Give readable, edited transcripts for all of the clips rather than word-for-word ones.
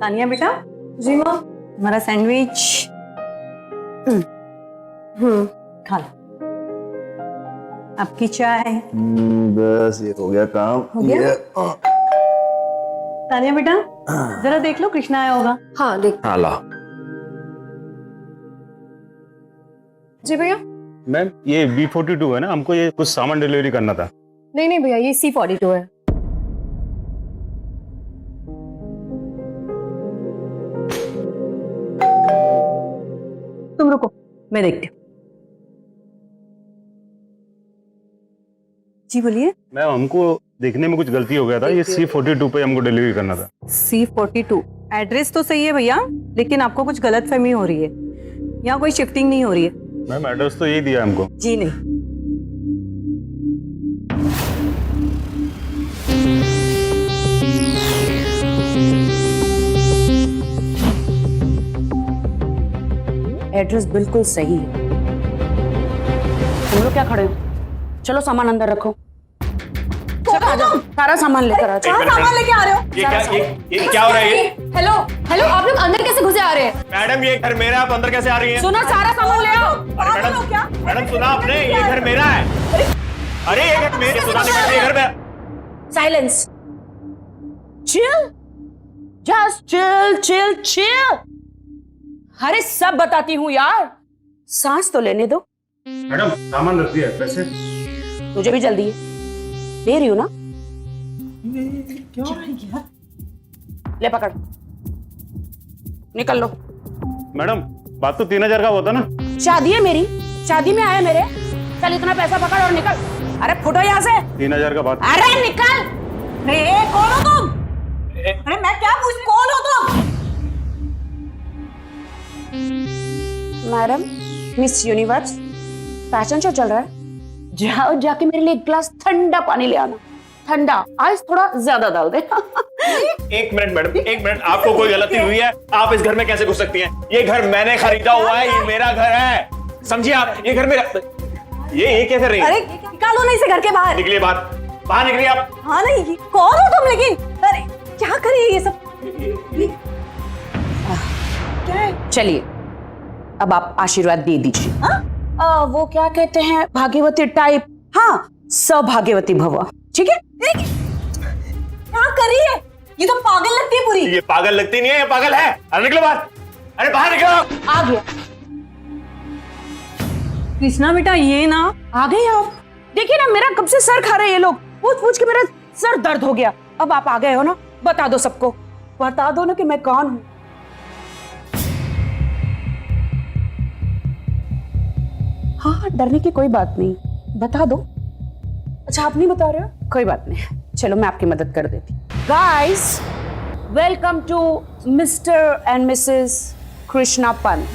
तानिया बेटा। जी माँ। हमारा सैंडविच खा लो। आपकी चाय। बस ये हो गया काम। हो गया? तानिया बेटा जरा देख लो, कृष्णा आया होगा। हाँ देख। हाँ ला। जी भैया। मैम ये B42 है ना, हमको ये कुछ सामान डिलीवरी करना था। नहीं नहीं भैया, ये C42 है। तुम रुको, मैं देखती हूँ। जी बोलिए। मैम हमको देखने में कुछ गलती हो गया था, ये C42 पे हमको डिलीवरी करना था। C42 एड्रेस तो सही है भैया, लेकिन आपको कुछ गलतफहमी हो रही है। यहाँ कोई शिफ्टिंग नहीं हो रही है। मैम एड्रेस तो यही दिया है हमको। जी नहीं। एड्रेस बिल्कुल सही है। तुम लोग क्या खड़े हो? चलो सामान अंदर रखो। चलो आ जाओ, सारा सामान लेकर आ जाओ। सामान लेके आ रहे हो? ये क्या हो रहा है? हेलो हेलो, आप लोग अंदर कैसे घुसे आ रहे हैं? मैडम ये घर मेरा, आप अंदर कैसे आ रही हैं? सुनो, सारा सामान ले आओ। मैडम सुना आपने, ये घर मेरा है। अरे ये घर मेरे, सुना नहीं, ये घर मेरा। Silence, chill, just chill chill chill. अरे सब बताती हूँ यार, सांस तो लेने दो। मैडम सामान रख दिया, पैसे? तुझे भी जल्दी है, दे रही हूँ ना। ले पकड़, निकल लो। मैडम बात तो 3000 का होता ना। शादी है मेरी, शादी में आया मेरे। चल इतना पैसा पकड़ और निकल। अरे फुटो यहाँ से। 3000 का बात। अरे निकल। अरे कौन हो तुम? अरे मैं क्या पूछ, कौन हो तुम? Madam, miss universe fashion show चल रहा है, जाओ जाके मेरे लिए एक गिलास ठंडा पानी ले आना। ठंडा, आज थोड़ा ज्यादा डाल दे। एक मिनट मैडम, एक मिनट, आपको कोई गलती हुई है? आप इस घर में कैसे घुस सकती हैं? ये घर मैंने खरीदा हुआ है, ये मेरा घर है, समझिए आप। ये घर मेरा। ये क्या कर रही है? अरे निकालो ना इसे घर के बाहर। निकलिए बाहर निकलिए आप। हाँ नहीं, कौन हो तुम लेकिन? अरे क्या करिए ये सब? क्या है? चलिए अब आप आशीर्वाद दे दीजिए। वो क्या कहते हैं, भाग्यवती टाइप। हाँ, सौभाग्यवती भव। ठीक है? क्या करी है? ये तो पागल लगती है पूरी। ये पागल लगती नहीं है, ये पागल है। अरे निकलो बाहर, अरे बाहर निकलो। आ गया, कृष्णा बेटा ये ना। आ गए आप। देखिए ना, मेरा कब से सर खा रहे हैं ये लोग, पूछ पूछ के मेरा सर दर्द हो गया। अब आप आ गए हो ना, बता दो सबको, बता दो ना कि मैं कौन हूं। हाँ, डरने की कोई बात नहीं, बता दो। अच्छा आप नहीं बता रहे हो, कोई बात नहीं, चलो मैं आपकी मदद कर देती। Guys, welcome to Mr and Mrs Krishna Pant.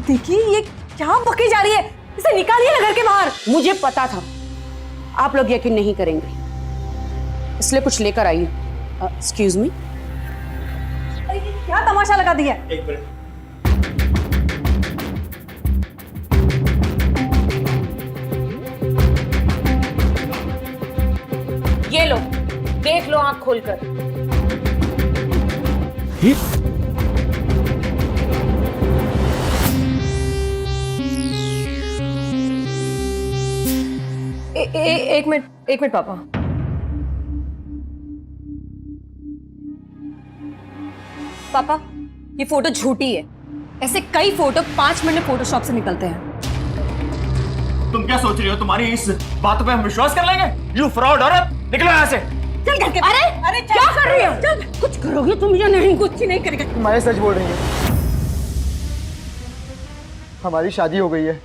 देखिए ये क्या बकी जा रही है, इसे निकालिए ना घर के बाहर। मुझे पता था आप लोग यकीन नहीं करेंगे, इसलिए कुछ लेकर आई। Excuse me. क्या तमाशा लगा दिया? एक मिनट, ये लो, देख लो आंख खोलकर। एक मिनट पापा। पापा ये फोटो झूठी है। ऐसे कई फोटो 5 मिनट में फोटोशॉप से निकलते हैं। तुम क्या सोच रही हो? तुम्हारी इस बात पे हम विश्वास कर लेंगे? यू फ्रॉड औरत, निकलो यहाँ से। चल घर के। अरे क्या कर रही हो? कुछ करोगे तुम या नहीं? कुछ नहीं करेगा। तुम्हारे सच बोल रही है, हमारी शादी हो गई है,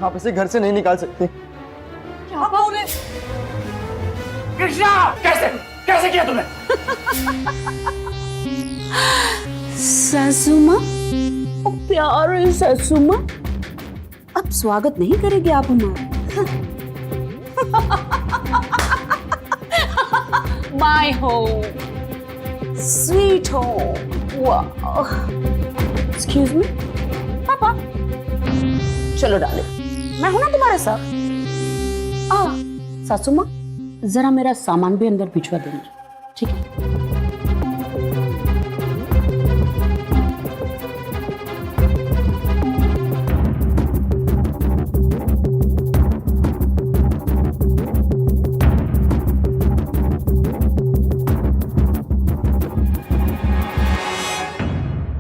आप इसे घर से नहीं निकाल सकते। क्या बोल रहे? कृष्णा, कैसे कैसे किया तूने? सासू माँ, ओ प्यारे सासू माँ, अब स्वागत नहीं करेंगे आप हमारा? माय होम, स्वीट होम, वाह। एक्सक्यूज मी पापा, चलो डाले, मैं हूं ना तुम्हारे साथ। सासू माँ, जरा मेरा सामान भी अंदर भिजवा देंगे, ठीक है?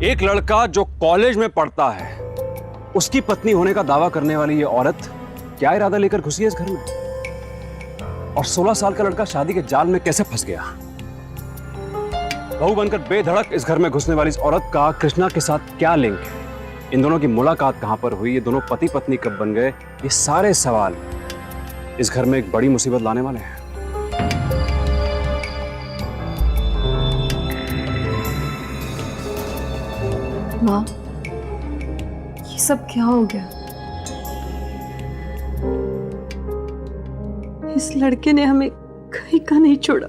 एक लड़का जो कॉलेज में पढ़ता है, उसकी पत्नी होने का दावा करने वाली ये औरत क्या इरादा लेकर घुसी है इस घर में? और 16 साल का लड़का शादी के जाल में कैसे फंस गया? बहू बनकर बेधड़क इस घर में घुसने वाली इस औरत का कृष्णा के साथ क्या लिंक है? इन दोनों की मुलाकात कहां पर हुई? ये दोनों पति पत्नी कब बन गए? ये सारे सवाल इस घर में एक बड़ी मुसीबत लाने वाले हैं। माँ, ये सब क्या हो गया? इस लड़के ने हमें कहीं का नहीं छोड़ा।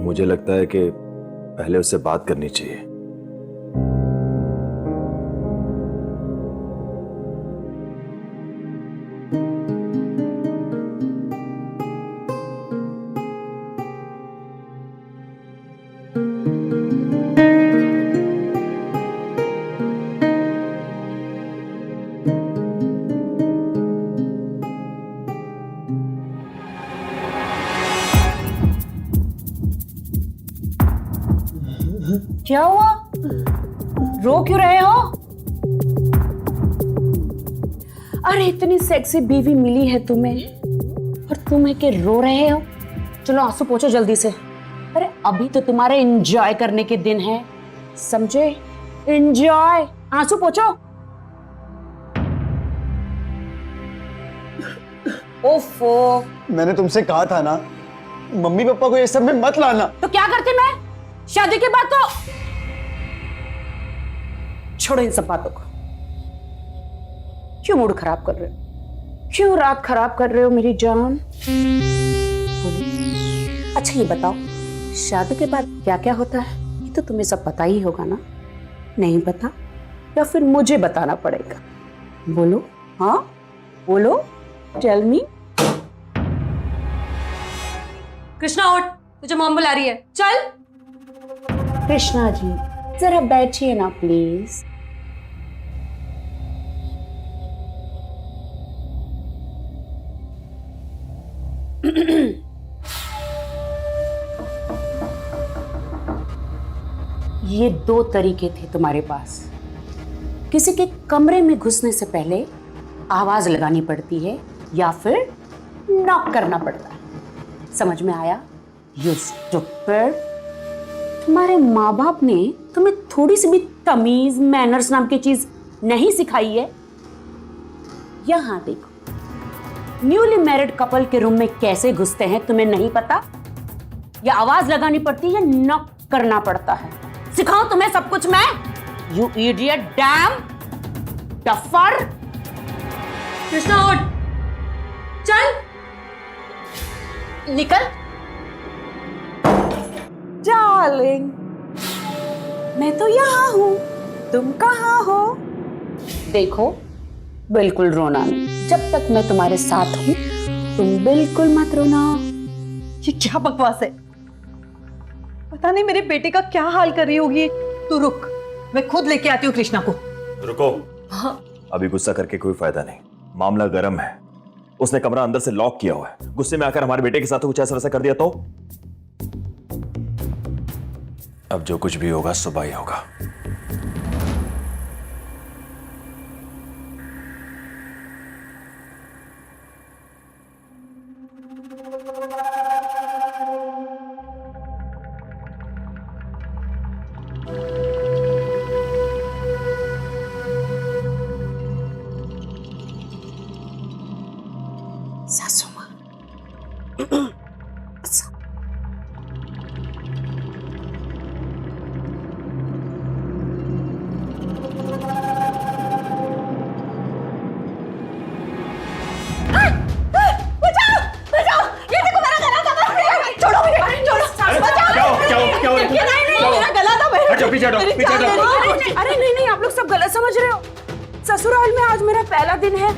मुझे लगता है कि पहले उससे बात करनी चाहिए। क्या हुआ? रो क्यों रहे हो? अरे इतनी सेक्सी बीवी मिली है तुम्हें और तुम है कि रो रहे हो? चलो आंसू पोंछो जल्दी से। अरे अभी तो तुम्हारे एंजॉय करने के दिन है, समझे? एंजॉय, आंसू पोंछो। ओफो, मैंने तुमसे कहा था ना, मम्मी पापा को ये सब में मत लाना। तो क्या करती मैं? शादी के बाद तो छोड़ो इन सब बातों को। क्यों मूड खराब कर रहे हो? क्यों रात खराब कर रहे हो मेरी जान? बोलो। अच्छा ये बताओ, शादी के बाद क्या क्या होता है? ये तो तुम्हें सब पता ही होगा ना? नहीं पता या फिर मुझे बताना पड़ेगा? बोलो, हाँ बोलो, टेल मी। कृष्णा उठ, तुझे मॉम बुला रही है, चल। कृष्णा जी जरा बैठिए ना प्लीज। ये दो तरीके थे तुम्हारे पास। किसी के कमरे में घुसने से पहले आवाज लगानी पड़ती है या फिर नॉक करना पड़ता है। समझ में आया? You stupid. तुम्हारे माँ बाप ने तुम्हें थोड़ी सी भी तमीज, मैनर्स नाम की चीज नहीं सिखाई है? यहां देखो, न्यूली मैरिड कपल के रूम में कैसे घुसते हैं तुम्हें नहीं पता? या आवाज लगानी पड़ती है या नॉक करना पड़ता है? सिखाऊं तुम्हें सब कुछ मैं? You idiot, dam duffer. Krishna उठ, चल निकल। डार्लिंग, मैं तो यहाँ हूँ, तुम कहाँ हो? देखो, बिल्कुल रोना नहीं। जब तक मैं तुम्हारे साथ हूँ तुम बिल्कुल मत रोना। ये क्या बकवास है? पता नहीं मेरे बेटे का क्या हाल कर रही होगी। तू रुक, मैं खुद लेके आती हूँ कृष्णा को। रुको, अभी गुस्सा करके कोई फायदा नहीं। मामला गर्म है। उसने कमरा अंदर से लॉक किया हुआ है। गुस्से में आकर हमारे बेटे के साथ कुछ ऐसा वैसा कर दिया तो अब जो कुछ भी होगा सुबह ही होगा। सासू माँ, पीछे हटो, पीछे हटो। अरे नहीं नहीं, आप लोग सब गलत समझ रहे हो। ससुराल में आज मेरा पहला दिन है,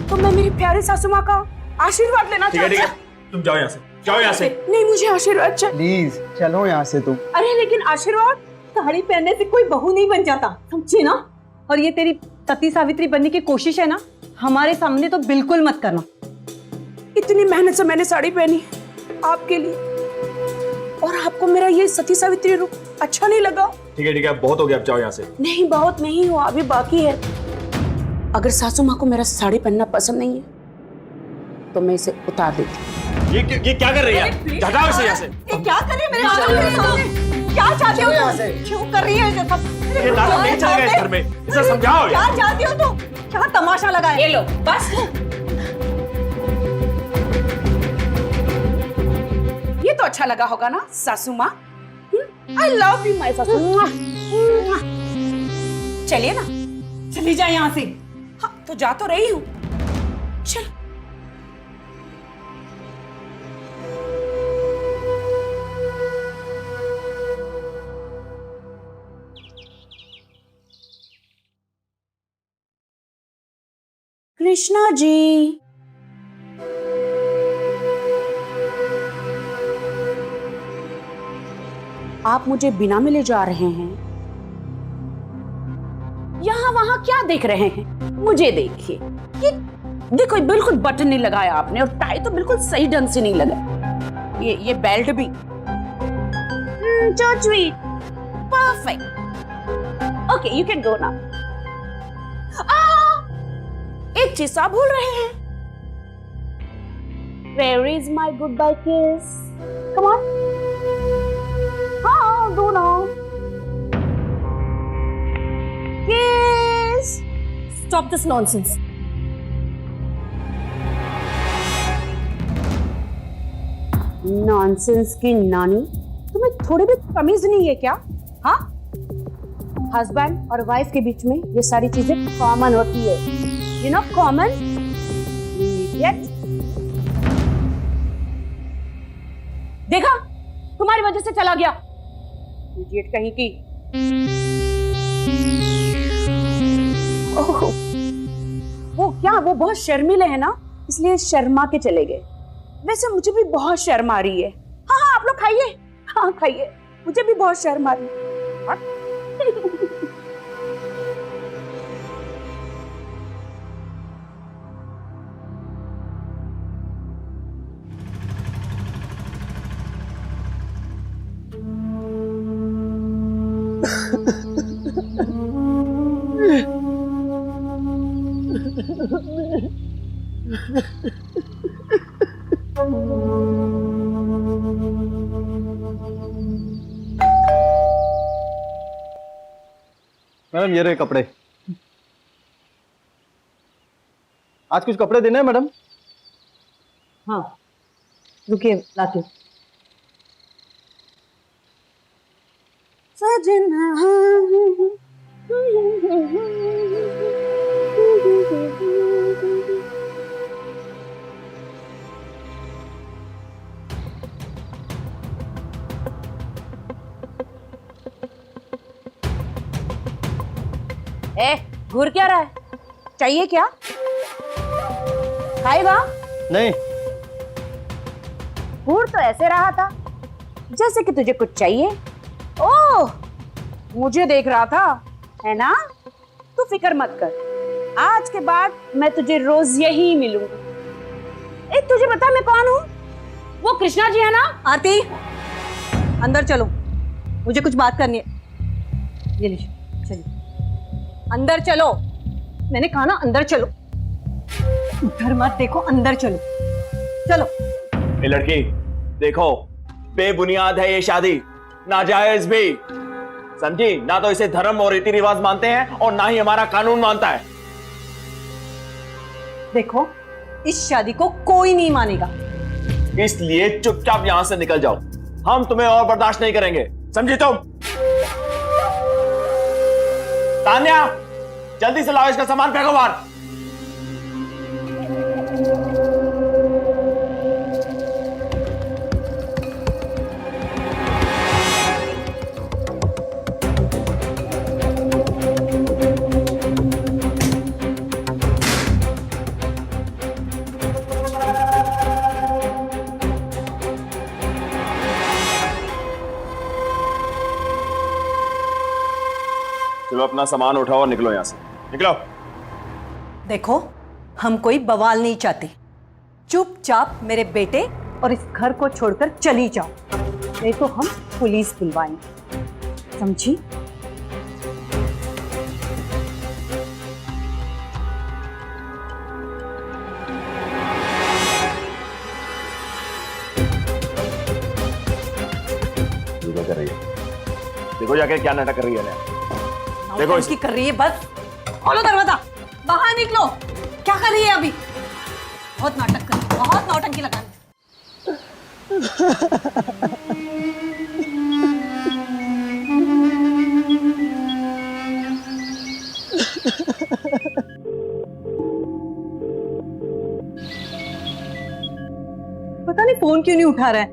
तो मैं मेरी प्यारी सासू माँ का आशीर्वाद लेना ठीक है, चाहती ठीक हूँ। है, तुम जाओ यहाँ से, जाओ यहाँ से। नहीं, मुझे आशीर्वाद चाहिए। प्लीज चलो यहाँ से तुम। अरे लेकिन आशीर्वाद, साड़ी पहनने से कोई बहू नहीं बन जाता, समझे ना? और ये तेरी सती सावित्री बनने की कोशिश है ना, हमारे सामने तो बिल्कुल मत करना। इतनी मेहनत से मैंने साड़ी पहनी आपके लिए, और आपको मेरा ये सती सावित्री रूप अच्छा नहीं लगा? ठीक है, बहुत हो गया, अब जाओ यहाँ से। नहीं, बहुत नहीं हुआ, अभी बाकी है। अगर सासू माँ को मेरा साड़ी पहनना पसंद नहीं है तो मैं इसे उतार देती हूँ। ये क्या कर रही है? हटाओ इसे यहाँ से। ये क्या कर रही है मेरे सामने? क्या चाहते हो तुम? क्यों कर रही है ये सब? ये नाटक नहीं चलेगा इस घर में, इसे समझाओ। क्या चाहती हो तुम? क्या तमाशा लगाया? ये लो, बस। ये तो अच्छा लगा होगा ना सासू माँ? I love you, my सासू। चलिए ना। चली जाए यहाँ से। हाँ, तो जा तो रही हूँ। चल। कृष्णा जी, आप मुझे बिना मिले जा रहे हैं? यहाँ वहां क्या देख रहे हैं? मुझे देखिए, ये देखो, बिल्कुल बटन नहीं लगाया आपने, और टाई तो बिल्कुल सही ढंग से नहीं लगा। ये बेल्ट भी so sweet, perfect. Okay, you can go now. एक चीज आप भूल रहे हैं। Where is my goodbye kiss? Come on. हाँ, do now. Kiss. Stop this nonsense. Nonsense की नानी, तुम्हें थोड़ी भी तमीज नहीं है क्या? हाँ, हस्बैंड और वाइफ के बीच में ये सारी चीजें कॉमन होती है, यू नो, कॉमन। देखा, तुम्हारी वजह से चला गया, इडियट कहीं की। ओह, वो क्या, वो बहुत शर्मीले है ना, इसलिए शर्मा के चले गए। वैसे मुझे भी बहुत शर्म आ रही है। हाँ हाँ, आप लोग खाइए, हाँ खाइए, मुझे भी बहुत शर्म आ रही है। हाँ? मैडम ये रहे कपड़े। आज कुछ कपड़े देने हैं मैडम? हाँ, रुकिए, लाती हूँ। घूर क्या रहा है? चाहिए क्या? खाएगा? नहीं। घूर तो ऐसे रहा था जैसे कि तुझे कुछ चाहिए। ओह, मुझे देख रहा था, है ना? तू फिक्र मत कर, आज के बाद मैं तुझे रोज यही मिलूंगी। तुझे पता मैं कौन हूँ? वो कृष्णा जी है ना? आरती, अंदर चलो, मुझे कुछ बात करनी है। ये लीजिए, चलिए अंदर चलो। मैंने कहा ना, अंदर चलो, उधर मत देखो, अंदर चलो, चलो। ये लड़की देखो, बेबुनियाद है ये शादी, नाजायज भी, समझी ना? तो इसे धर्म और रीति रिवाज मानते हैं और ना ही हमारा कानून मानता है। देखो, इस शादी को कोई नहीं मानेगा, इसलिए चुपचाप यहां से निकल जाओ, हम तुम्हें और बर्दाश्त नहीं करेंगे, समझी तुम? तान्या, जल्दी से लाओ इसका सामान, फेंको बाहर। चलो अपना सामान उठाओ और निकलो यहाँ से, निकलो। देखो, हम कोई बवाल नहीं चाहते। चुपचाप मेरे बेटे और इस घर को छोड़कर चली जाओ, नहीं तो हम पुलिस बुलवाएंगे, समझी? ये क्या कर रही है? देखो जाके क्या नाटक कर रही है ना। देखो की कर रही है, बस खोलो दरवाजा, बाहर निकलो। क्या कर रही है अभी? बहुत नाटक कर रही है, बहुत नौटंकी लगा रही है। पता नहीं फोन क्यों नहीं उठा रहा है।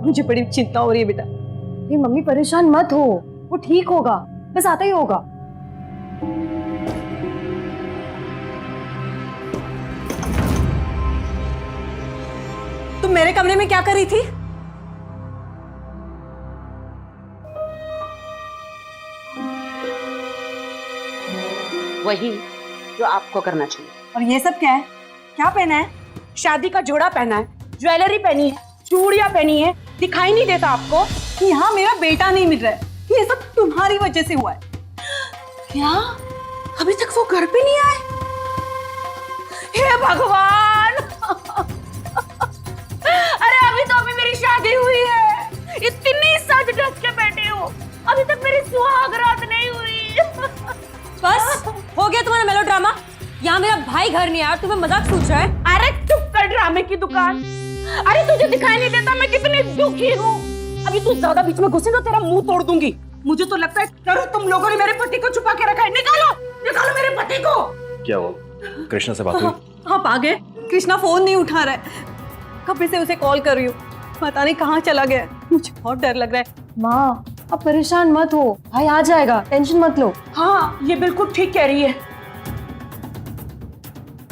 मुझे बड़ी चिंता हो रही है बेटा। ये मम्मी परेशान मत हो, वो ठीक होगा, बस आता ही होगा। तुम मेरे कमरे में क्या कर रही थी? वही जो आपको करना चाहिए। और ये सब क्या है? क्या पहना है? शादी का जोड़ा पहना है, ज्वेलरी पहनी है, चूड़ियां पहनी है, दिखाई नहीं देता आपको? यहाँ मेरा बेटा नहीं मिल रहा है, ये सब तुम्हारी वजह से हुआ है। क्या? अभी तक वो घर पे नहीं आए? हे भगवान! अरे अभी तो मेरी शादी हुई है, इतनी सज धज के बैठे हो, अभी तक मेरी सुहाग रात नहीं हुई। बस हो गया तुम्हारा मेलोड्रामा। यहाँ मेरा भाई घर नहीं आया, तुम्हें मजाक सूझ रहा है? अरे चुप कर ड्रामे की दुकान। अरे तुझे दिखाई नहीं देता मैं कितनी दुखी हूँ? अभी तू ज्यादा बीच में घुसे ना तेरा मुंह तोड़ दूंगी। मुझे तो लगता है करो तुम लोगों ने मेरे पति को छुपा के रखा है। निकालो निकालो मेरे पति को। क्या हुआ? कृष्णा से बात हुई? आप आ गए? कृष्णा फोन नहीं उठा रहा है, कब से उसे कॉल कर रही हूँ, पता नहीं कहाँ चला गया है। मुझे बहुत डर लग रहा है। माँ अब परेशान मत हो, भाई आ जाएगा, टेंशन मत लो। हाँ ये बिल्कुल ठीक कह रही है,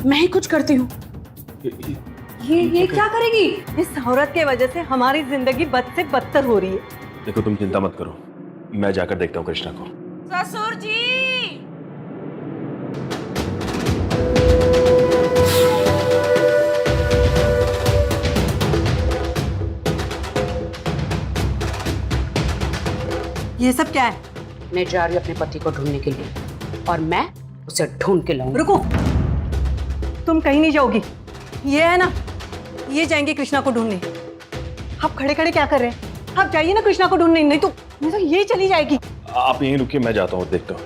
मैं ही कुछ करती हूँ। ये क्या करेगी? इस औरत के वजह से हमारी जिंदगी बद से बदतर हो रही है। देखो तुम चिंता मत करो, मैं जाकर देखता हूँ कृष्णा को। ससुर जी! ये सब क्या है? मैं जा रही हूँ अपने पति को ढूंढने के लिए, और मैं उसे ढूंढ के लाऊंगी। रुको, तुम कहीं नहीं जाओगी। ये है ना, ये जाएंगे कृष्णा को ढूंढने। आप खड़े खड़े क्या कर रहे हैं? आप जाइए ना कृष्णा को ढूंढने, नहीं तो ये चली जाएगी। आप यहीं रुकिए, मैं जाता हूँ, देखता हूँ।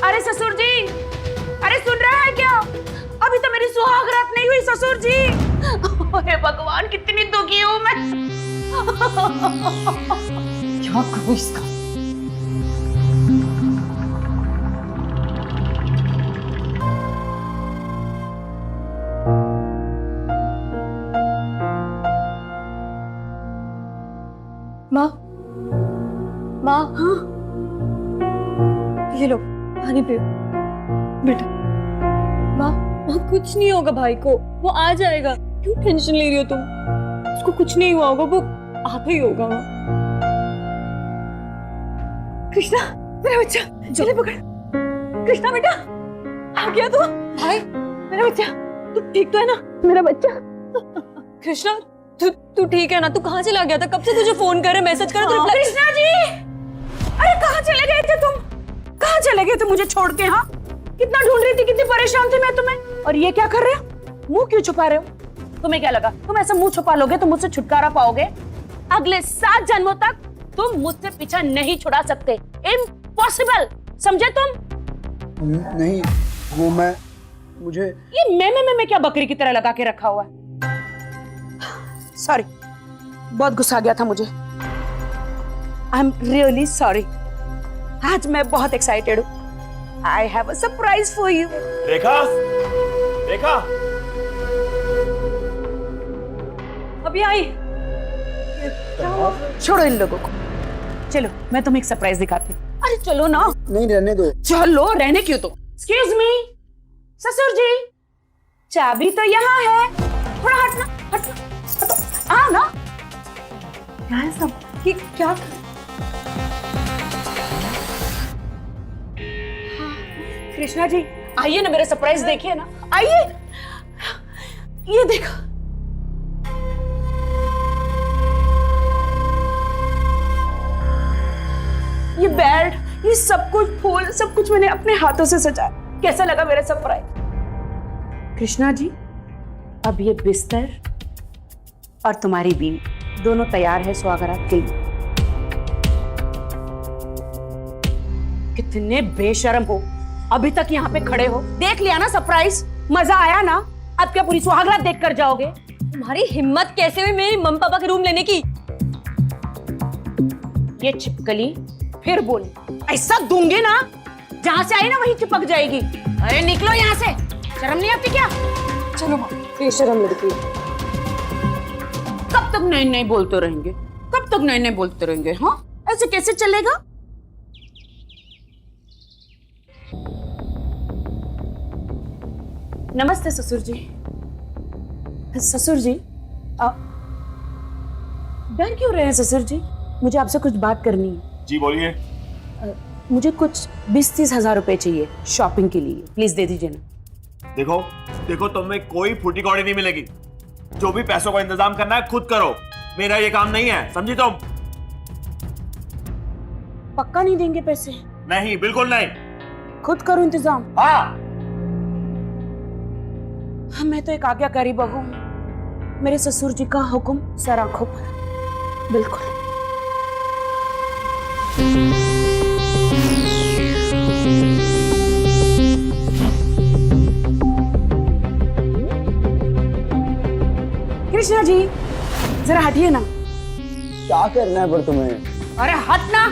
अरे ससुर जी, अरे सुन रहा है क्या? अभी तो मेरी सुहाग रात नहीं हुई ससुर जी। हे भगवान कितनी दुखी हूँ मैं। क्या करूँ इसका? माँ, माँ, हाँ, ये लो पानी पियो बेटा। माँ, कुछ नहीं होगा भाई को, वो आ जाएगा। क्यों टेंशन ले रही हो तुम? उसको कुछ नहीं हुआ होगा, वो आता ही होगा। माँ, कृष्णा मेरा बच्चा, चले पकड़। कृष्णा बेटा, आ गया तू? भाई मेरा बच्चा, तू ठीक तो है ना? मेरा बच्चा। कृष्णा, तू ठीक है ना? तू कहाँ चला गया था? कब से तुझे फोन कर रहे, मैसेज कर रहे? कृष्णा जी, अरे कहाँ चले गए थे तुम? कहाँ चले गए थे मुझे छोड़ के? हाँ, कितना ढूंढ रही थी, कितनी परेशान थी मैं तुम्हें। और ये क्या कर रहे हो? मुंह क्यों छुपा रहे हो? तुम्हें क्या लगा तुम ऐसा मुंह छुपा लोगे तो मुझसे छुटकारा पाओगे? अगले 7 जन्मों तक तुम मुझसे पीछा नहीं छुड़ा सकते। इम्पॉसिबल, समझे तुम? नहीं, वो मुझे ये मैं क्या बकरी की तरह लगा के रखा हुआ है? सॉरी, बहुत गुस्सा आ गया था मुझे। I am really sorry. आज मैं बहुत एक्साइटेड हूँ। I have a surprise for you. Rekha, Rekha, अभी आई। छोड़ो इन लोगों को, चलो मैं तुम्हें एक सरप्राइज दिखाती हूँ। अरे चलो ना। नहीं रहने दो। चलो, रहने क्यों तुम? एक्सक्यूज मी ससुर जी, चाबी तो यहाँ है, थोड़ा हटना हटना हटो। हाँ ना, क्या है सब? ये क्या? कृष्णा जी आइए ना, मेरा सरप्राइज देखिए ना, आइए। ये देखो, ये बेड, ये सब कुछ फूल, सब कुछ मैंने अपने हाथों से सजाया। कैसा लगा मेरा सरप्राइज? कृष्णा जी, अब ये बिस्तर और तुम्हारी बीवी दोनों तैयार है स्वागत के लिए। कितने बेशर्म हो, अभी तक यहाँ पे खड़े हो। देख लिया ना सरप्राइज, मजा आया ना? अब क्या पूरी सुहागरात देख कर जाओगे? तुम्हारी हिम्मत कैसे हुई मेरी मम्मी पापा के रूम लेने की? ये छिपकली फिर बोली, ऐसा दूंगी ना, जहां से आई ना वहीं चिपक जाएगी। अरे निकलो यहाँ से, शर्म नहीं आती क्या? चलो बेशरम लड़की। कब तक नहीं नहीं बोलते रहेंगे? कब तक नहीं नहीं बोलते रहेंगे? हाँ, ऐसे कैसे चलेगा? नमस्ते ससुर जी। ससुर जी, डर क्यों रहे हैं ससुर जी? मुझे आपसे कुछ बात करनी है। जी बोलिए। मुझे कुछ 20-30 हजार रुपए चाहिए शॉपिंग के लिए, प्लीज दे दीजिए ना। देखो देखो, तुम्हें कोई फूटी कौड़ी नहीं मिलेगी। जो भी पैसों का इंतजाम करना है खुद करो, मेरा ये काम नहीं है, समझी तुम? पक्का नहीं देंगे पैसे? नहीं, बिल्कुल नहीं। खुद करो इंतजाम। हाँ, मैं तो एक आज्ञाकारी बहू हूं। मेरे ससुर जी का हुक्म सर आंखों पर। बिल्कुल। कृष्णा जी, जरा हटिए ना। क्या करना है पर तुम्हें? अरे हट ना।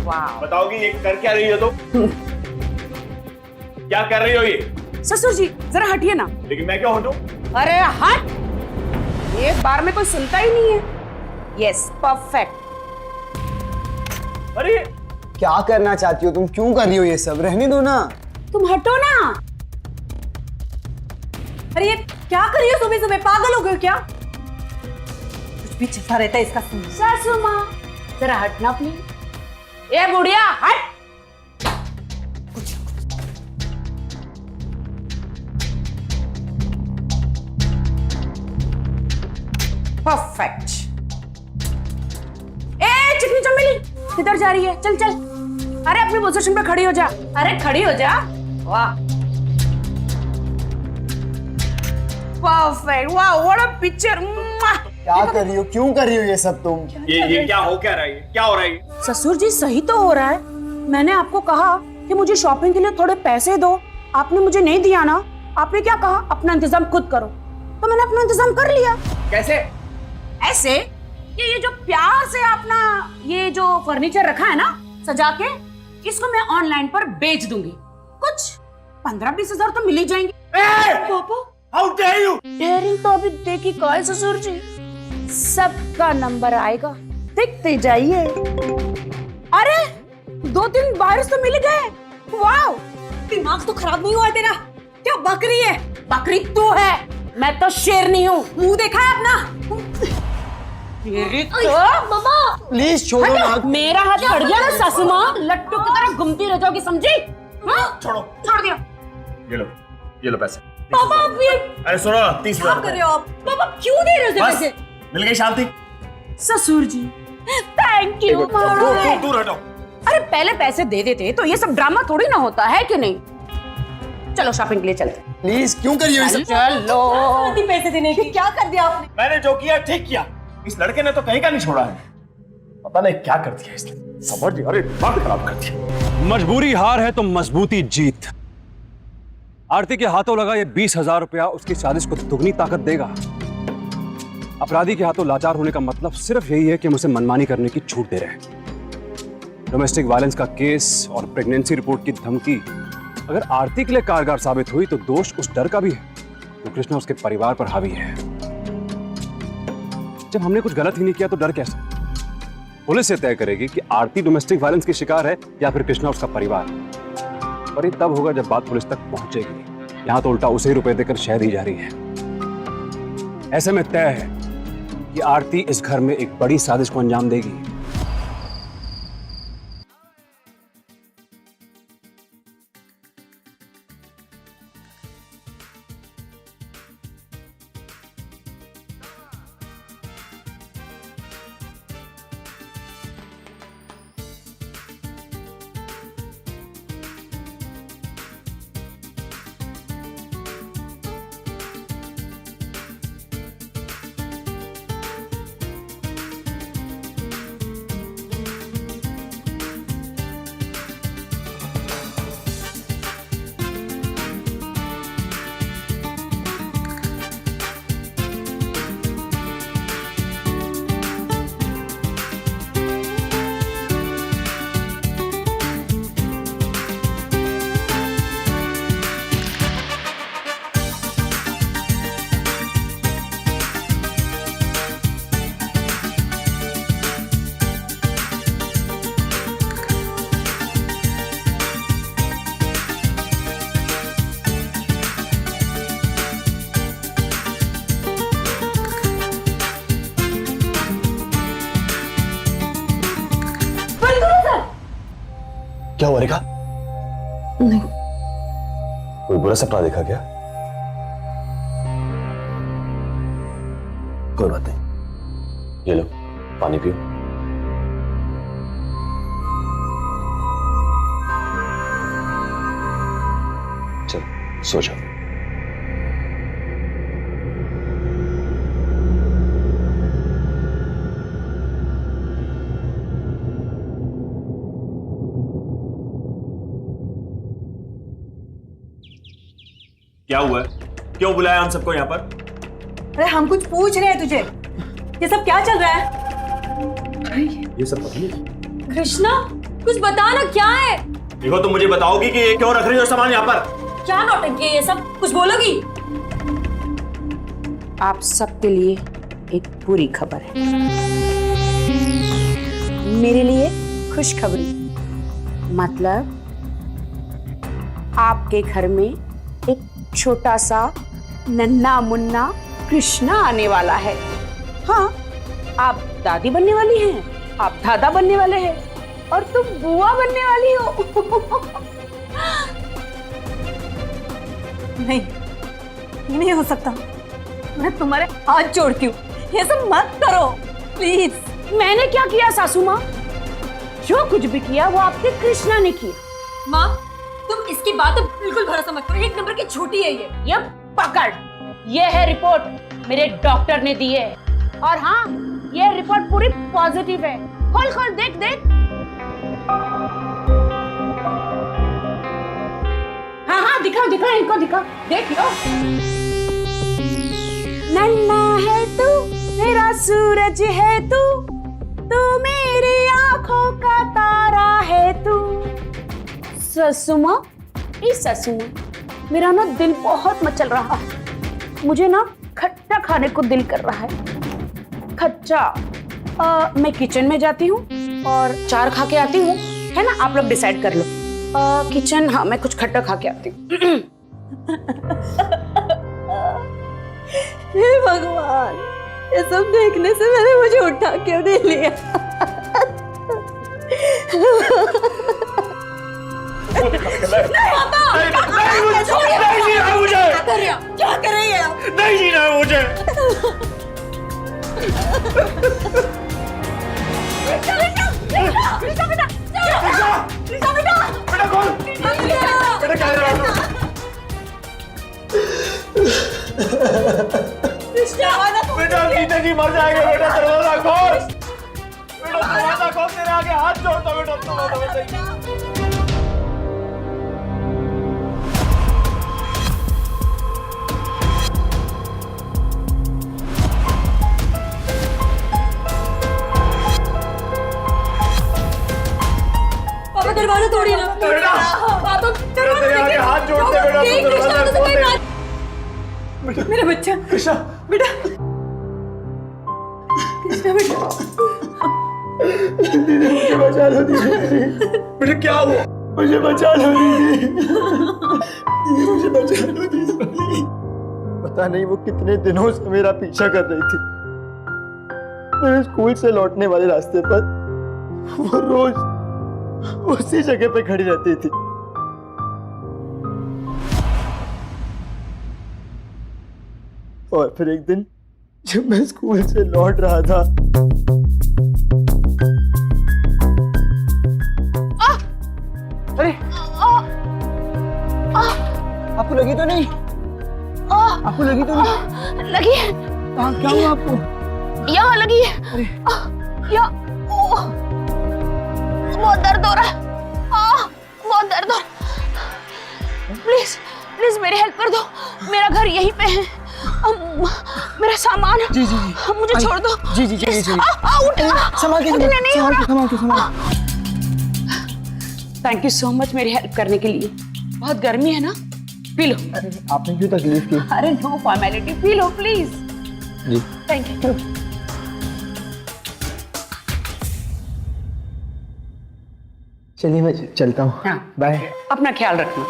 वाह, बताओगी ये कर क्या रही हो तुम? क्या कर रही हो ये? ससुर जी जरा हटिए ना। लेकिन मैं क्यों हटूं? अरे हट, एक बार में कोई सुनता ही नहीं है। Yes, perfect. अरे क्या करना चाहती हो तुम? क्यों कर रही हो ये सब? रहने दो ना। तुम हटो ना। अरे ये क्या कर रही हो सुबह सुबह? पागल हो गए हो क्या? कुछ भी चलता रहता है इसका। सासू माँ, जरा हटना प्लीज। ए बुढ़िया हट। परफेक्ट। ए चिकनी चमेली, किधर जा रही है? चल चल। अरे अपनी पोजीशन पे खड़ी हो जा। अरे खड़ी हो जा। वाह, परफेक्ट। वाह, व्हाट अ पिक्चर। क्या कर रही हो? क्यों कर रही हो ये सब तुम? ये क्या हो क्या रहा है? क्या हो रहा है? ससुर जी सही तो हो रहा है। मैंने आपको कहा कि मुझे शॉपिंग के लिए थोड़े पैसे दो, आपने मुझे नहीं दिया ना। आपने क्या कहा? अपना इंतजाम खुद करो। तो मैंने अपना इंतजाम कर लिया। कैसे? ऐसे ये जो प्यार से अपना ये जो फर्नीचर रखा है ना सजा के, इसको मैं ऑनलाइन पर बेच दूंगी। कुछ 15-20 हजार तो मिल ही जाएंगे। पापा, हाउ डेयर यू? डेयरिंग तो अभी देखी का है ससुर जी, सबका नंबर आएगा, देखते जाइए। अरे 2-3 वायरस तो मिल गए। वाह, दिमाग तो खराब नहीं हुआ तेरा? क्या बकरी है? बकरी तू है, मैं तो शेरनी हूँ। मुंह देखा है अपना? मामा प्लीज छोड़ो ना। मेरा हाथ पड़ गया ना सासू माँ, लट्टू की तरह घूमती रह जाओगी, समझी? हाँ? छोड़ो। छोड़ दिया। ये लो पैसे। पापा आप ये अरे सुनो, 30 क्या कर रहे हो आप? पापा क्यों दे रहे हो बस, पैसे? मिल गई शांति। ससुर जी थैंक यू। दूर हटो। अरे पहले पैसे दे देते तो ये सब ड्रामा थोड़ी ना होता है कि नहीं? चलो शॉपिंग के लिए चलते। प्लीज क्यों कर रही हो ये सब? चलो। इतनी पैसे देने की क्या कर दिया आपने? मैंने जो किया ठीक किया। इस लड़के ने तो कहीं का नहीं छोड़ा है। पता नहीं क्या कर दिया इसने। समझ नहीं, अरे दिमाग खराब कर दिया। मजबूरी हार है तो मजबूती जीत। आरती के हाथों लगा ये 20,000 रुपया उसकी साजिश को दुगनी ताकत देगा। अपराधी के हाथों लाचार होने का मतलब सिर्फ यही है कि हम उसे मनमानी करने की छूट दे रहे हैं। डोमेस्टिक वायलेंस का केस और प्रेगनेंसी रिपोर्ट की धमकी अगर आरती के लिए कारगर साबित हुई तो दोष उस डर का भी है तो कृष्णा उसके परिवार पर हावी है। जब हमने कुछ गलत ही नहीं किया तो डर कैसा? पुलिस ये तय करेगी कि आरती डोमेस्टिक वायलेंस की शिकार है या फिर कृष्णा उसका परिवार। पर ये तब होगा जब बात पुलिस तक पहुंचेगी। यहां तो उल्टा उसे ही रुपए देकर शह दी जा रही है। ऐसे में तय है कि आरती इस घर में एक बड़ी साजिश को अंजाम देगी। क्या हुआ रेखा? नहीं। कोई बुरा सपना देखा क्या? कोई बात नहीं, ये लो पानी पियो। चलो सो जाओ। क्या हुआ है? क्यों बुलाया हम सबको यहाँ पर? अरे हम कुछ पूछ रहे हैं तुझे, ये सब क्या चल रहा है? ये सब पता नहीं। कृष्णा कुछ बता ना, क्या है? देखो तुम मुझे बताओगी कि ये क्यों रख रही हो सामान यहाँ पर? क्या नौटंकी है ये सब, कुछ बोलोगी? आप सबके लिए एक बुरी खबर है, मेरे लिए खुशखबरी। मतलब आपके घर में एक छोटा सा नन्हा मुन्ना कृष्णा आने वाला है। हाँ, आप दादी बनने वाली हैं, आप दादा बनने वाले हैं और तुम बुआ बनने वाली हो। नहीं, ये नहीं हो सकता। मैं तुम्हारे हाथ जोड़ती हूँ, ये सब मत करो प्लीज। मैंने क्या किया सासू माँ? जो कुछ भी किया वो आपके कृष्णा ने किया। माँ तुम इसकी बात बिल्कुल भरोसा मत करो, एक नंबर की झूठी है ये पकड़, ये है रिपोर्ट मेरे डॉक्टर ने दी है। और हाँ, ये रिपोर्ट पूरी पॉजिटिव है। खोल खोल देख देख। हाँ हाँ दिखाओ दिखाओ, इनको दिखाओ, देख लो। नन्ना है तू, मेरा सूरज है तू, तू मेरी आंखों का तारा है तू। ससुमा, इस ससुमा, मेरा ना दिल बहुत मचल रहा है। मुझे ना खट्टा खाने को दिल कर रहा है। खट्टा। मैं किचन में जाती हूँ और चार खा के आती हूँ, है ना? आप लोग डिसाइड कर लो। किचन, हाँ मैं कुछ खट्टा खा के आती हूँ। हे भगवान, ये सब देखने से मैंने मुझे उठा क्यों नहीं लिया? क्या कर रही है आप? नहीं जीना है मुझे। बेटा जीते जी मर जाएंगे। बेटा दरवाजा खोल, बेटा दरवाजा खोल, तेरे आगे हाथ जोड़ता बेटा, दरवाजा। पापा दरवाजा तोड़िए ना। बेटा, पापा तेरे आगे हाथ जोड़ते बेटा, तू दरवाजा खोल दे। मेरा बच्चा कृष्णा, बेटा, कृष्णा बेटा, दीदी मुझे बचा लो दीदी, बेटा क्या हुआ? मुझे बचा लो दीदी, दीदी मुझे बचा लो दीदी। पता नहीं वो कितने दिनों से मेरा पीछा कर रही थी। मेरे स्कूल से लौटने वाले रास्ते पर वो रोज उसी जगह पे खड़ी रहती थी। और फिर एक दिन जब मैं स्कूल से लौट रहा था, अरे आपको लगी तो नहीं? आपको लगी तो नहीं? लगी है, क्या हुआ आपको? यहाँ लगी है। यहाँ बहुत दर्द हो रहा है। बहुत दर्द हो रहा है। प्लीज प्लीज मेरी हेल्प कर दो, मेरा घर यहीं पे है। मेरा सामान, जी जी जी, मुझे छोड़ दो। जी जी जी जी, संभाल के, संभाल के। थैंक यू सो मच मेरी हेल्प करने के लिए। बहुत गर्मी है ना, पी लो। आपने क्यों तकलीफ की? अरे नो फॉर्मेलिटी, पी लो प्लीज। जी थैंक यू। चलिए मैं चलता हूँ। हाँ बाय। अपना ख्याल रखना।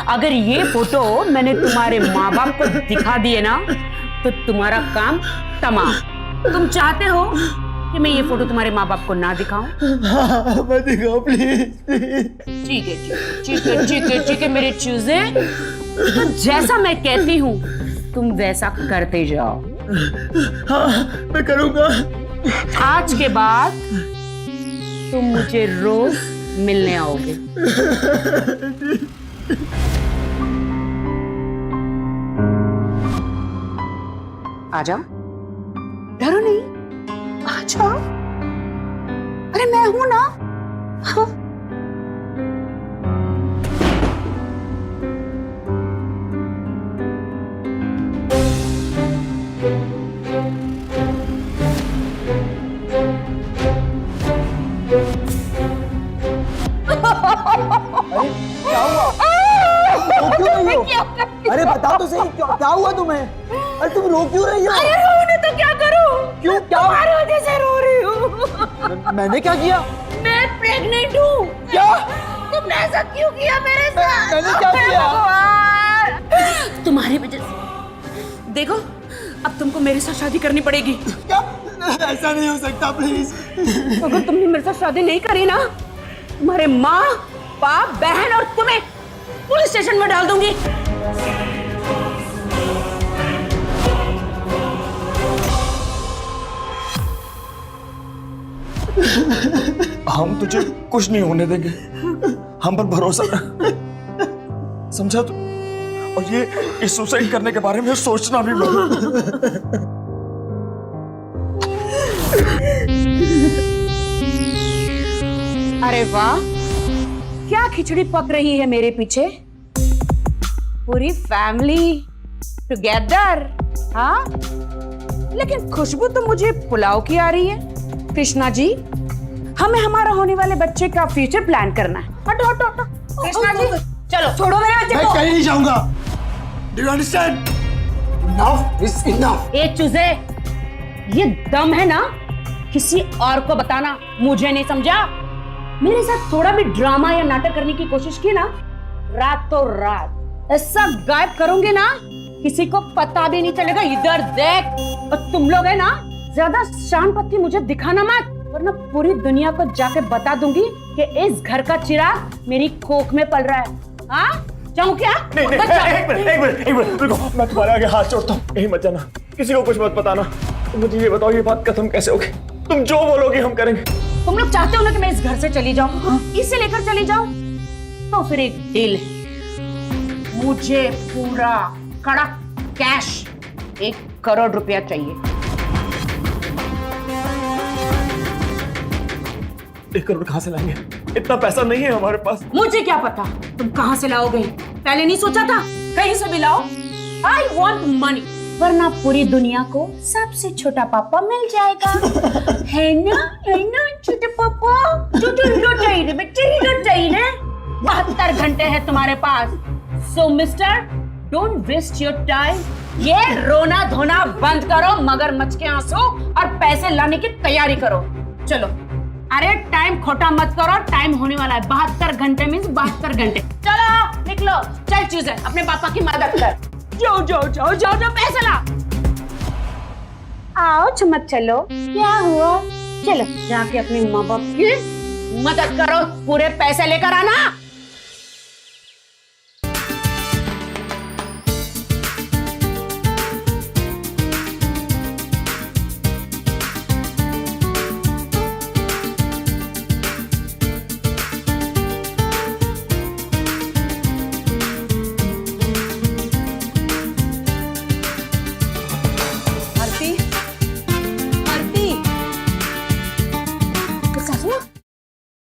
अगर ये फोटो मैंने तुम्हारे माँ बाप को दिखा दिए ना तो तुम्हारा काम तमाम। तुम चाहते हो कि मैं ये फोटो तुम्हारे माँ बाप को ना दिखाऊं? हाँ, मैं दिखाओ प्लीज। ठीक है ठीक है ठीक है ठीक है मेरे चूजे, तो जैसा मैं कहती हूँ तुम वैसा करते जाओ। हाँ, मैं करूँगा। आज के बाद तुम मुझे रोज मिलने आओगे। आ जाओ, डरो नहीं, आ जाओ। अरे मैं हूं ना। हाँ। क्या हुआ? रो क्यों रही हो? अरे बताओ तो सही, क्या हुआ तुम्हें? अरे तुम रो क्यों रही हो? रोने तो क्या करूं? क्यों? क्या? तुम्हारी वजह से रो रही हूँ। मैंने क्या किया? मैं प्रेग्नेंट हूँ। क्या? तुमने ऐसा क्यों किया मेरे साथ? मैंने क्या किया? भगवान! तुम्हारी वजह से। देखो, अब तुमको मेरे साथ शादी करनी पड़ेगी। क्या? ऐसा नहीं हो सकता, प्लीज। अगर तुमने मेरे साथ शादी नहीं करी ना, तुम्हारे माँ, बाप, बहन और तुम्हें पुलिस स्टेशन में डाल दूंगी। हम तुझे कुछ नहीं होने देंगे, हम पर भरोसा रख, समझा तू? और ये सुसाइड करने के बारे में सोचना भी मत। अरे वाह, क्या खिचड़ी पक रही है मेरे पीछे। पूरी फैमिली टुगेदर, हाँ? लेकिन खुशबू तो मुझे पुलाव की आ रही है। कृष्णा जी, हमें हमारा होने वाले बच्चे का फ्यूचर प्लान करना है। हटो हटो हटो। कृष्णा जी, चलो छोड़ो मेरे बच्चे मैं को। कहीं नहीं जाऊंगा। Do you understand? Enough is enough. ए चूजे, ये दम है ना किसी और को बताना, मुझे नहीं समझा? मेरे साथ थोड़ा भी ड्रामा या नाटक करने की कोशिश की ना, रातों रात ऐसा गायब करोगे ना, किसी को पता भी नहीं चलेगा। इधर देख। और तुम लोग है ना, ज्यादा शान पत्ती मुझे दिखाना मत, वरना पूरी दुनिया को जाके बता दूंगी कि इस घर का चिराग मेरी कोख में पल रहा है। हाँ, जाऊं क्या? नहीं, एक मिनट रुको, मैं तुम्हारे आगे हाथ जोड़ता हूँ। यही मत जाना, किसी को कुछ मत बताना। तुम मुझे ये बताओ, ये बात खत्म कैसे होगी? तुम जो बोलोगी हम करेंगे। तुम लोग चाहते हो ना कि मैं इस घर से चली जाऊं, इसे लेकर चली जाऊं? तो फिर एक डील है, मुझे पूरा कड़क कैश 1 करोड़ रुपया चाहिए। 1 करोड़ कहाँ से लाएंगे? इतना पैसा नहीं है हमारे पास। मुझे क्या पता तुम कहां से लाओगे, पहले नहीं सोचा था? कहीं से भी लाओ। आई वॉन्ट मनी, वरना पूरी दुनिया को सबसे छोटा पापा मिल जाएगा। है ना छोटे पापा? छोटे चाहिए बच्चे, हीरो चाहिए। 72 घंटे है तुम्हारे पास। So mister, don't waste your time. ये रोना धोना बंद करो, मगरमच्छ के आंसू, और पैसे लाने की तैयारी करो। चलो। अरे टाइम खोटा मत करो, टाइम होने वाला है। 72 घंटे मीन्स 72 घंटे। चलो निकलो, चल चूजे, अपने पापा की मदद कर। जाओ जाओ जाओ जाओ जाओ, पैसे ला। आओ मत चलो, क्या हुआ? चलो जाके अपने माँ बाप की मदद करो, पूरे पैसे लेकर आना।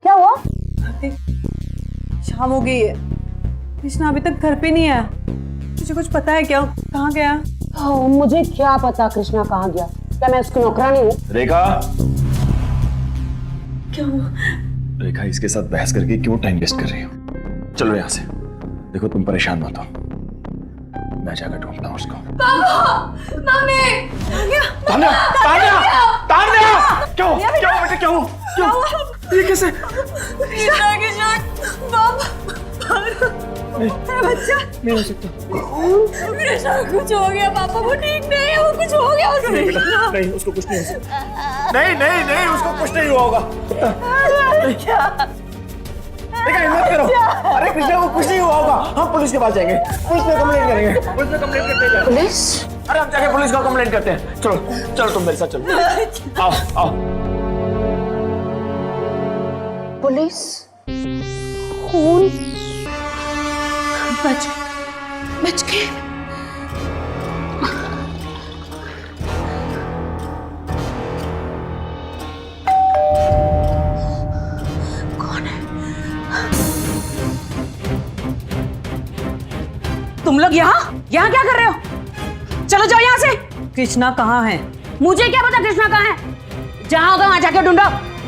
क्या हुआ? शाम हो गई है, कृष्णा अभी तक घर पे नहीं आया। तुझे कुछ पता है क्या, कहाँ गया? मुझे क्या पता कृष्णा कहाँ गया? क्या मैं उसकी नौकरानी हूँ? रेखा, क्या हुआ? रेखा, इसके साथ बहस करके क्यों टाइम वेस्ट कर रही हो? चलो यहाँ से। देखो तुम परेशान मत हो, मैं जाकर ढूंढता हूँ उसको। मम्मी! तान्या! तान्या! तान्या! क्यों बेटा, क्यों? ये कैसे? कृष्णा के साथ पापा बच्चा नहीं हो सकता। मेरे साथ कुछ हो गया पापा, वो ठीक नहीं है, वो कुछ हो गया उसको। नहीं, उसको कुछ नहीं हो सकता। नहीं नहीं नहीं, उसको कुछ नहीं हुआ होगा। देखा, हिम्मत करो। अरे कृष्णा को कुछ नहीं हुआ होगा। हम पुलिस के पास जाएंगे, पुलिस में कंप्लेंट करेंगे। पुलिस में कंप्लेंट करते हैं। पुलिस? अरे हम जाके पुलिस को कंप्लेंट करते हैं। चलो चलो, तुम मेरे साथ चलो। आओ आओ। पुलिस? खून? बच गए। तुम लोग यहाँ क्या कर रहे हो? चलो जाओ यहाँ से। कृष्णा कहाँ है? मुझे क्या पता कृष्णा कहाँ है? जहाँ होगा वहां जाके ढूंढो।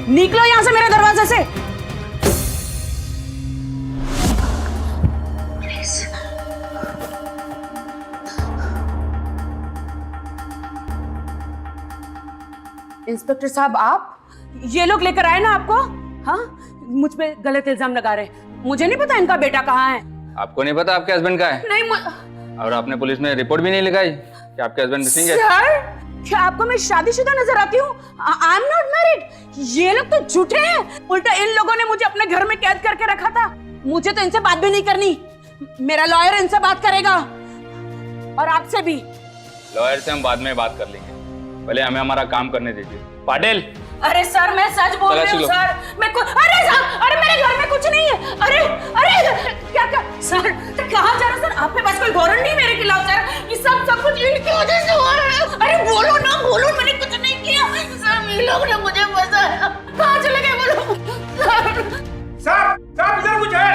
निकलो यहाँ से मेरे दरवाजे से। इंस्पेक्टर साहब, आप ये लोग लेकर आए ना आपको? हाँ, मुझ पे गलत इल्जाम लगा रहे हैं। मुझे नहीं पता इनका बेटा कहाँ है। आपको नहीं पता आपके हस्बैंड का है? नहीं। और आपने पुलिस में रिपोर्ट भी नहीं लिखाई कि आपके हस्बैंड मिसिंग है? सर, क्या आपको मैं शादीशुदा नजर आती हूँ? I am not married. ये लोग तो झूठे हैं। उल्टा इन लोगों ने मुझे अपने घर में कैद करके रखा था। मुझे तो इनसे बात भी नहीं करनी। मेरा लॉयर इनसे बात करेगा और आपसे भी। लॉयर से हम बाद में बात कर लेंगे, पहले हमें हमारा काम करने दीजिए। पाटिल। अरे सर, मैं सच बोल रही हूँ सर। अरे सर, अरे मेरे घर में कुछ नहीं है। अरे क्या सर, कहाँ जा रहे सर? आपके पास कोई वारंट नहीं मेरे खिलाफ सर? ये सब कुछ इनकी वजह से हो रहा है। अरे बोलो ना, बोलो, मैंने कुछ नहीं किया सर। ये लोग ने मुझे फंसाया। कहाँ चले गए बोलो साहब साहब, इधर कुछ है।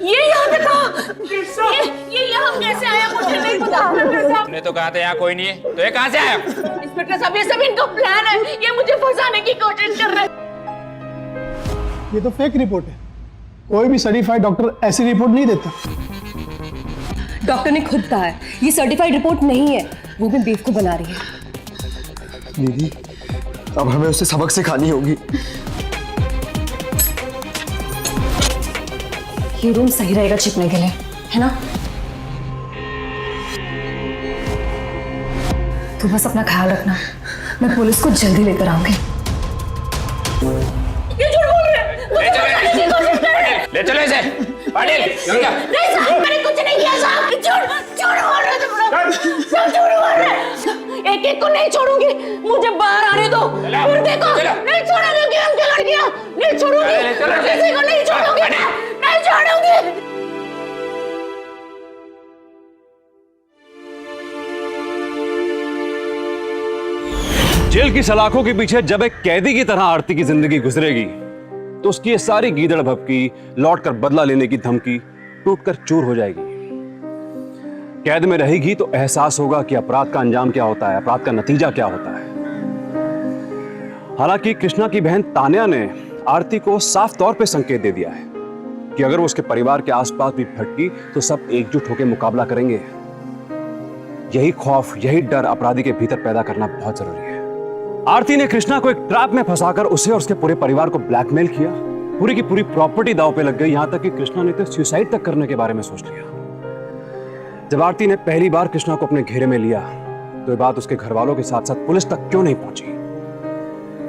ये यहाँ पे कहाँ? ये यहाँ कैसे आया मुझे नहीं पता। आपने तो कहा था यहाँ कोई नहीं है, तो ये कहाँ से आया? इंस्पेक्टर साहब, ये सब इनका प्लान है। ये मुझे फंसाने की कोशिश कर रहे हैं। ये तो फेक रिपोर्ट है। कोई भी सर्टिफाइड डॉक्टर ऐसी रिपोर्ट नहीं देता। डॉक्टर ने खुद कहा है ये सर्टिफाइड रिपोर्ट नहीं है, वो भी बेवकूफ बना रही है। दीदी, अब हमें उससे सबक सिखानी होगी। ये रूम सही रहेगा छिपने के लिए, है ना? तो बस अपना ख्याल रखना, मैं पुलिस को जल्दी लेकर आऊंगी। ये झूठ बोल रहे हैं। ले चलो इसे। पाटिल, नहीं साहब, मैंने कुछ नहीं किया साहब। झूठ बोल रहे हो, सब झूठ बोल रहे हैं। एक एक को नहीं छोड़ूंगी, मुझे बाहर आने दो। फिर देखो, नहीं छोड़ूंगी उनकी लड़कियां, नहीं छोड़ूंगी, किसी को नहीं छोड़ूंगी, नहीं छोड़ूंगी। जेल की सलाखों के पीछे जब एक कैदी की तरह आरती की जिंदगी गुजरेगी, तो उसकी ये सारी गीदड़ भभकी, लौट कर बदला लेने की धमकी टूटकर चूर हो जाएगी। कैद में रहेगी तो एहसास होगा कि अपराध का अंजाम क्या होता है, अपराध का नतीजा क्या होता है। हालांकि कृष्णा की बहन तान्या ने आरती को साफ तौर पे संकेत दे दिया है कि अगर वो उसके परिवार के आसपास भी भटकी तो सब एकजुट होकर मुकाबला करेंगे। यही खौफ, यही डर अपराधी के भीतर पैदा करना बहुत जरूरी है। आरती ने कृष्णा को एक ट्रैप में फंसाकर उसे और उसके पूरे परिवार को ब्लैकमेल किया। पूरी की पूरी प्रॉपर्टी दांव पे लग गई, यहां तक कि कृष्णा ने तो सुसाइड तक करने के बारे में सोच लिया। जब आरती ने पहली बार कृष्णा को अपने घेरे में लिया तो ये बात उसके घर वालों के साथ साथ पुलिस तक क्यों नहीं पहुंची?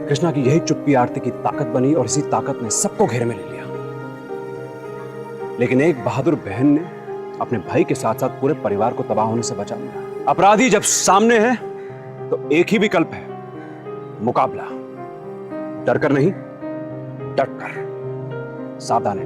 कृष्णा की यही चुप्पी आरती की ताकत बनी और इसी ताकत ने सबको घेरे में ले लिया। लेकिन एक बहादुर बहन ने अपने भाई के साथ साथ पूरे परिवार को तबाह होने से बचा लिया। अपराधी जब सामने है तो एक ही विकल्प है, मुकाबला। डर कर नहीं, डट कर। सावधान है।